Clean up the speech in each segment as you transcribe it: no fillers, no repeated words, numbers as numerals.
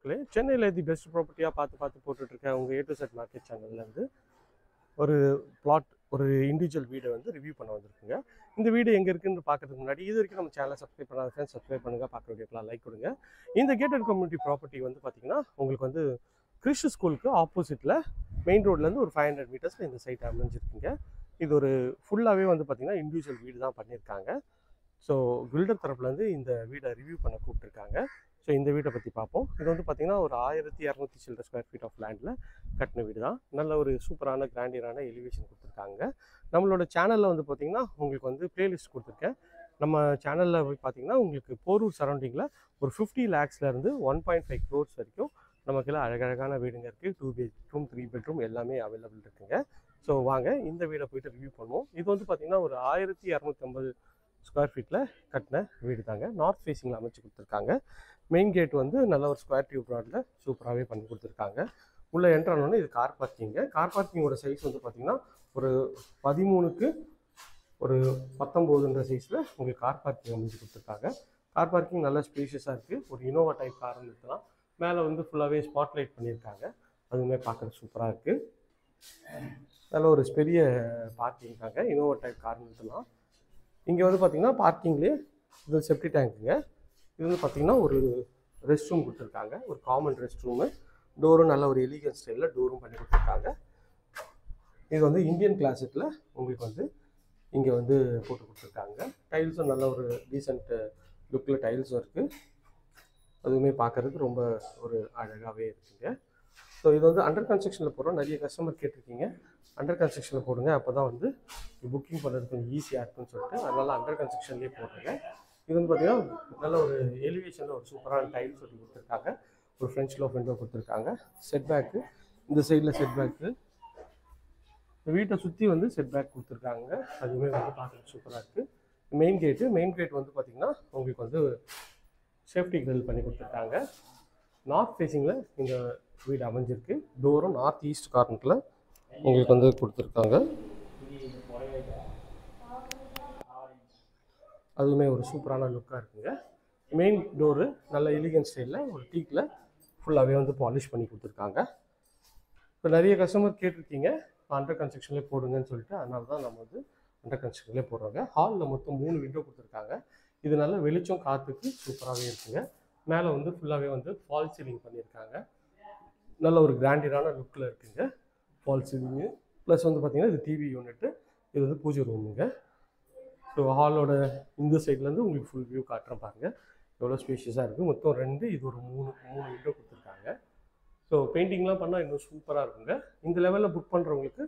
மக்களே, சென்னையில் the best ப்ராப்பர்ட்டியாக பார்த்து போட்டுட்ருக்கேன் உங்கள் A to Z மார்க்கெட் சேனல்லேருந்து ஒரு பிளாட், ஒரு இண்டிவிஜுவல் வீடை வந்து ரிவ்யூ பண்ண வந்திருக்குங்க. இந்த வீடு எங்கே இருக்குன்னு பார்க்கறதுக்கு முன்னாடி இது வரைக்கும் நம்ம சேனலை சப்ஸ்கிரைப் பண்ணாத ஃப்ரெண்ட்ஸ் சப்ஸ்கிரைப் பண்ணுங்கள், பார்க்குற வீடியோக்கெலாம் லைக் கொடுங்க. இந்த கேட்டட் கம்யூனிட்டி ப்ராப்பர்ட்டி வந்து பார்த்திங்கன்னா உங்களுக்கு வந்து கிறிஸ்து ஸ்கூலுக்கு ஆப்போசிட்டில் மெயின் ரோட்லேருந்து ஒரு 500 மீட்டர்ஸில் இந்த சைட் அமைஞ்சிருக்குங்க. இது ஒரு ஃபுல்லாகவே வந்து பார்த்திங்கன்னா இண்டிவிஜுவல் வீடு தான் பண்ணியிருக்காங்க. ஸோ பில்டர் தரப்புலேருந்து இந்த வீடை ரிவ்யூ பண்ண கூப்பிட்டுருக்காங்க. ஸோ இந்த வீட்டை பற்றி பார்ப்போம். இது வந்து பார்த்திங்கன்னா ஒரு 1200 சில்லர் ஸ்கொயர் ஃபீட் ஆஃப் லேண்டில் கட்டின வீடு தான். நல்ல ஒரு சூப்பரான கிராண்டியரான எலிவேஷன் கொடுத்துருக்காங்க. நம்மளோட சேனலில் வந்து பார்த்திங்கன்னா உங்களுக்கு வந்து பிளேலிஸ்ட் கொடுத்துருக்கேன். நம்ம சேனலில் போய் பார்த்திங்கன்னா உங்களுக்கு போரூர் சரௌண்டிங்கில் ஒரு 50 lakhsலேருந்து 1.5 crores வரைக்கும் நமக்கெல்லாம் அழகழகான வீடுங்க இருக்குது. 2 bedroom 3 bedroom எல்லாமே அவைலபிள் இருக்குங்க. ஸோ வாங்க இந்த வீடை போய்ட்டு ரிவ்யூ பண்ணுவோம். இது வந்து பார்த்திங்கன்னா ஒரு 1250 ஸ்கொயர் ஃபீட்டில் கட்டின வீடு தாங்க. நார்த் ஃபேஸிங்கில் அமைச்சு கொடுத்துருக்காங்க. மெயின் கேட் வந்து நல்ல ஒரு ஸ்கொயர் டியூப் ராடில் சூப்பராகவே பண்ணி கொடுத்துருக்காங்க. உள்ளே என்ட்ரானோன்னு இது கார் பார்க்கிங்க. கார் பார்க்கிங்கோட சைஸ் வந்து பார்த்திங்கன்னா ஒரு 13க்கு ஒரு 19ன்ற சைஸில் உங்களுக்கு கார் பார்க்கிங் அமைச்சு கொடுத்துருக்காங்க. கார் பார்க்கிங் நல்லா ஸ்பேஷியஸாக இருக்குது. ஒரு இனோவா டைப் கார்னு இருக்கலாம். மேலே வந்து ஃபுல்லாகவே ஸ்பாட் லைட் பண்ணியிருக்காங்க. அதுவுமே பார்க்குறது சூப்பராக இருக்குது. நல்ல ஒரு பெரிய பார்க்கிங் தாங்க. இனோவா டைப் கார்னு இருக்கலாம். இங்கே வந்து பார்த்திங்கன்னா பார்க்கிங்லேயே இது செப்டி டேங்க்குங்க. இது வந்து பார்த்திங்கன்னா ஒரு ரெஸ்ட் ரூம் கொடுத்துருக்காங்க. ஒரு காமன் ரெஸ்ட் ரூமு. டோரும் நல்ல ஒரு எலிகன்ட் ஸ்டைலில் டோரும் பண்ணி கொடுத்துருக்காங்க. இது வந்து இந்தியன் கிளாசிக்கில் உங்களுக்கு வந்து இங்கே வந்து போட்டு கொடுத்துருக்காங்க. டைல்ஸும் நல்ல ஒரு டீசெண்ட் லுக்கில் டைல்ஸும் இருக்குது. அதுவுமே பார்க்குறதுக்கு ரொம்ப ஒரு அழகாகவே இருக்குங்க. ஸோ இது வந்து அண்டர் கன்ஸ்ட்ரக்ஷனில் போடுறோம். நிறைய கஸ்டமர் கேட்டிருக்கீங்க அண்டர் கன்ஸ்ட்ரக்ஷனில் போடுங்க, அப்போ தான் வந்து புக்கிங் பண்ணுறது கொஞ்சம் ஈஸியாக இருக்குன்னு சொல்லிட்டு அதனால் அண்டர் கன்ஸ்ட்ரக்ஷன்லேயே போடுறேங்க. இது வந்து பார்த்திங்கன்னா நல்ல ஒரு எலிவேஷனில் ஒரு சூப்பரான டைல்ஸ் சொல்லி கொடுத்துருக்காங்க. ஒரு ஃப்ரெஞ்ச் லோஃப் விண்டோ கொடுத்துருக்காங்க. செட் பேக்கு இந்த சைடில் செட் பேக்கு, வீட்டை சுற்றி வந்து செட் பேக் கொடுத்துருக்காங்க. அதுவுமே வந்து பார்க்குறது சூப்பராக இருக்குது. மெயின் கேட் வந்து பார்த்திங்கன்னா உங்களுக்கு வந்து சேஃப்டி கிரில் பண்ணி கொடுத்துருக்காங்க. நார்த் ஃபேஸிங்கில் இந்த வீடு அமைஞ்சிருக்கு. டோரும் நார்த் ஈஸ்ட் கார்னரில் உங்களுக்கு வந்து கொடுத்துருக்காங்க. அதுவுமே ஒரு சூப்பரான லுக்காக இருக்குங்க. மெயின் டோரு நல்ல எலிகன்ட் ஸ்டைலில் ஒரு டீக்கில் ஃபுல்லாகவே வந்து பாலிஷ் பண்ணி கொடுத்துருக்காங்க. இப்போ நிறைய கஸ்டமர் கேட்டிருக்கீங்க அண்டர் கன்ஸ்ட்ரக்ஷன்லேயே போடுங்கன்னு சொல்லிட்டு, அதனால தான் நம்ம வந்து அண்டர் கன்ஸ்ட்ரக்ஷன்லேயே போடுறாங்க. ஹாலில் மொத்தம் 3 விண்டோ கொடுத்துருக்காங்க. இது நல்ல வெளிச்சம் காற்றுக்கு சூப்பராகவே இருக்குங்க. மேலே வந்து ஃபுல்லாகவே வந்து ஃபால் சீலிங் பண்ணியிருக்காங்க. நல்ல ஒரு கிராண்டியரான லுக்கில் இருக்குங்க ஃபால் சீலிங்கு. ப்ளஸ் வந்து பார்த்திங்கன்னா இது டிவி யூனிட்டு, இது வந்து பூஜை ரூமுங்க. ஸோ ஹாலோட இந்த சைட்லேருந்து உங்களுக்கு ஃபுல் வியூ காட்டுறேன் பாருங்கள். எவ்வளோ ஸ்பேஷியஸாக இருக்குது. மொத்தம் 2 இது ஒரு 3 விண்டோ கொடுத்துருக்காங்க. ஸோ பெயிண்டிங்லாம் பண்ணால் இன்னும் சூப்பராக இருக்குங்க. இந்த லெவலில் புக் பண்ணுறவங்களுக்கு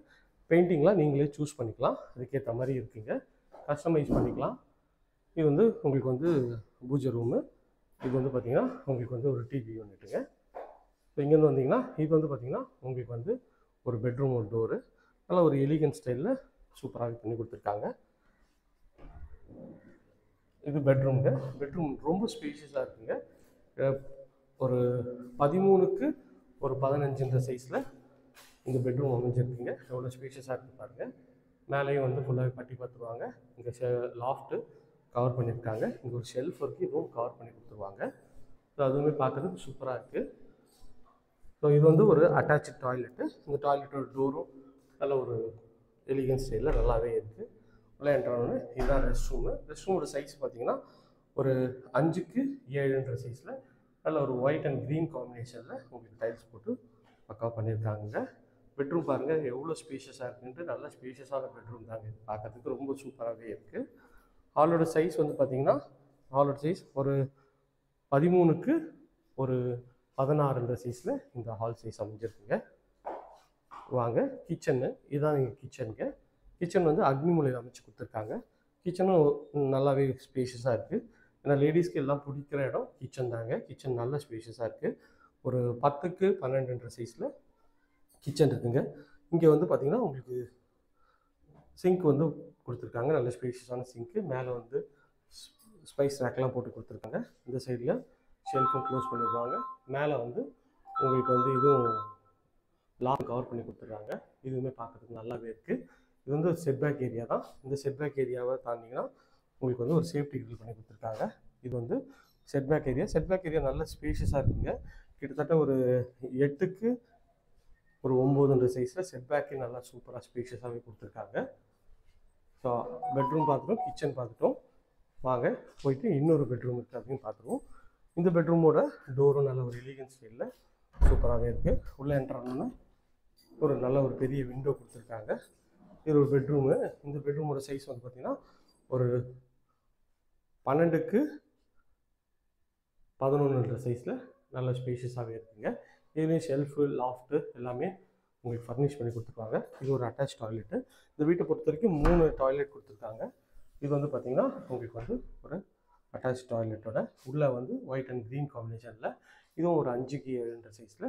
பெயிண்டிங்லாம் நீங்களே சூஸ் பண்ணிக்கலாம். அதுக்கேற்ற மாதிரி இருக்குங்க. கஸ்டமைஸ் பண்ணிக்கலாம். இது வந்து உங்களுக்கு வந்து பூஜை ரூமு. இது வந்து பார்த்திங்கன்னா உங்களுக்கு வந்து ஒரு டிவி யூனிட்டுங்க. ஸோ இங்கேருந்து வந்தீங்கன்னா இது வந்து பார்த்திங்கன்னா உங்களுக்கு வந்து ஒரு பெட்ரூம், ஒரு டோரு நல்லா ஒரு எலிகன்ட் ஸ்டைலில் சூப்பராக பண்ணி கொடுத்துருக்காங்க. இது பெட்ரூம்ங்க. பெட்ரூம் ரொம்ப ஸ்பேஷியஸாக இருக்குங்க. ஒரு 13க்கு ஒரு 15ன்ற சைஸில் இந்த பெட்ரூம் அமைஞ்சிருக்குங்க. எவ்வளோ ஸ்பேஷியஸாக இருக்குது பாருங்கள். மேலேயும் வந்து ஃபுல்லாகவே பட்டி பார்த்துருவாங்க. இங்கே லாஃப்ட்டு கவர் பண்ணியிருக்காங்க. இங்கே ஒரு ஷெல்ஃப் இருக்குது, இதுவும் கவர் பண்ணி கொடுத்துருவாங்க. ஸோ அதுவுமே பார்க்குறதுக்கு சூப்பராக இருக்குது. ஸோ இது வந்து ஒரு அட்டாச்சு டாய்லெட்டு. இந்த டாய்லெட்டோட டோரும் நல்ல ஒரு எலிகன்ட் ஸ்டைலில் நல்லாவே இருக்குது. உள்ளே என்ட்ரானோன்னு இதுதான் ரெஸ்ட் ரூமு. ரெஸ்ட் ரூமோட சைஸ் பார்த்திங்கன்னா ஒரு 5க்கு 7ன்ற சைஸில் நல்ல ஒரு ஒயிட் அண்ட் க்ரீன் காம்பினேஷனில் உங்களுக்கு டைல்ஸ் போட்டு பக்கா பண்ணியிருக்காங்க. பெட்ரூம் பாருங்கள் எவ்வளோ ஸ்பேஷியஸாக இருக்குன்ட்டு. நல்ல ஸ்பேஷியஸான பெட்ரூம் தாங்க. இது பார்க்குறதுக்கு ரொம்ப சூப்பராகவே இருக்குது. ஹாலோட சைஸ் வந்து பார்த்திங்கன்னா ஹாலோட சைஸ் ஒரு 13க்கு ஒரு 16ன்ற சைஸில் இந்த ஹால் சைஸ் அமைஞ்சிருக்குங்க. வாங்க கிச்சனு, இதுதான் எங்கள் கிச்சனுங்க. கிச்சன் வந்து அக்னி மூலையில் அமைச்சு கொடுத்துருக்காங்க. கிச்சனும் நல்லாவே ஸ்பேஷியஸாக இருக்குது. ஏன்னா லேடிஸ்க்கு எல்லாம் பிடிக்கிற இடம் கிச்சன் தாங்க. கிச்சன் நல்ல ஸ்பேஷியஸாக இருக்குது. ஒரு 10க்கு 12ன்ற சைஸில் கிச்சன் இருக்குங்க. இங்கே வந்து பார்த்திங்கன்னா உங்களுக்கு சிங்க் வந்து கொடுத்துருக்காங்க. நல்ல ஸ்பேஷியஸான சிங்க்கு. மேலே வந்து ஸ்பைஸ் ரேக்லாம் போட்டு கொடுத்துருக்காங்க. இந்த சைடில் ஷெல்ஃபும் க்ளோஸ் பண்ணிடுவாங்க. மேலே வந்து உங்களுக்கு வந்து இதுவும் லாக் கவர் பண்ணி கொடுத்துருக்காங்க. இதுவுமே பார்க்குறதுக்கு நல்லாவே இருக்குது. இது வந்து ஒரு செட்பேக் ஏரியா தான். இந்த செட்பேக் ஏரியாவை தாண்டிங்கன்னா உங்களுக்கு வந்து ஒரு சேஃப்டி கிரில் பண்ணி கொடுத்துருக்காங்க. இது வந்து செட்பேக் ஏரியா நல்ல ஸ்பேஷியஸாக இருக்குங்க. கிட்டத்தட்ட ஒரு 8க்கு ஒரு 9 சைஸில் செட் பேக்கே நல்லா சூப்பராக ஸ்பேஷியஸாகவே கொடுத்துருக்காங்க. ஸோ பெட்ரூம் பார்த்துட்டோம், கிச்சன் பார்த்துட்டோம். வாங்க போயிட்டு இன்னொரு பெட்ரூம் இருக்குது அப்படின்னு பார்த்துருவோம். இந்த பெட்ரூமோட டோரும் நல்ல ஒரு எலிகன்ஸ் ஸ்டைலில் சூப்பராகவே இருக்குது. உள்ளே என்ட்ரானோன்னா ஒரு நல்ல ஒரு பெரிய விண்டோ கொடுத்துருக்காங்க. இது ஒரு பெட்ரூமு. இந்த பெட்ரூமோட சைஸ் வந்து பார்த்திங்கன்னா ஒரு 12க்கு 11 சைஸில் நல்ல ஸ்பேஷியஸாகவே இருக்குங்க. இதுலேயும் ஷெல்ஃபு, லாஃப்ட்டு எல்லாமே உங்களுக்கு ஃபர்னிஷ் பண்ணி கொடுத்துருக்காங்க. இது ஒரு அட்டாச் டாய்லெட்டு. இந்த வீட்டை பொறுத்த வரைக்கும் 3 டாய்லெட் கொடுத்துருக்காங்க. இது வந்து பார்த்திங்கன்னா உங்களுக்கு வந்து ஒரு அட்டாச் டாய்லெட்டோட உள்ளே வந்து ஒயிட் அண்ட் க்ரீன் காம்பினேஷனில் இதுவும் ஒரு 5க்கு 7 சைஸில்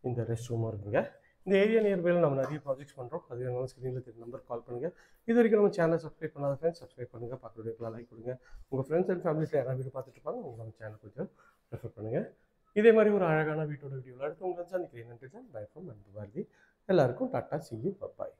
இந்த ரெஸ்ட் ரூமும் இருக்குங்க. இந்த ஏரியா நியர்பையில் நம்ம நிறைய ப்ராஜெக்ட்ஸ் பண்ணுறோம். அது வேணாலும் ஸ்க்ரீனில் தெரியும் நம்பர் கால் பண்ணுங்கள். இது வரைக்கும் நம்ம சேனலை சப்ஸ்கிரைப் பண்ணாத ஃப்ரெண்ட்ஸ் சப்ஸ்கிரைப் பண்ணுங்கள். பக்கத்து வீடியோக்கெலாம் லைக் கொடுங்க. உங்கள் ஃப்ரெண்ட்ஸ் அண்ட் ஃபேமிலிஸில் யாராவது வீடியோ பார்த்துட்டு இருப்பாங்க, உங்கள் நம்ம சேனல் கொஞ்சம் ரெஃபர் பண்ணுங்கள். இதே மாதிரி ஒரு அழகான வீட்டோட வீடியோவில் அடுத்து உங்களுக்கு சந்திக்கிறேன். நன்றி சார். பை ஃப்ரம் அன்பு பாரதி. எல்லாருக்கும் டாட்டா, see you, bye.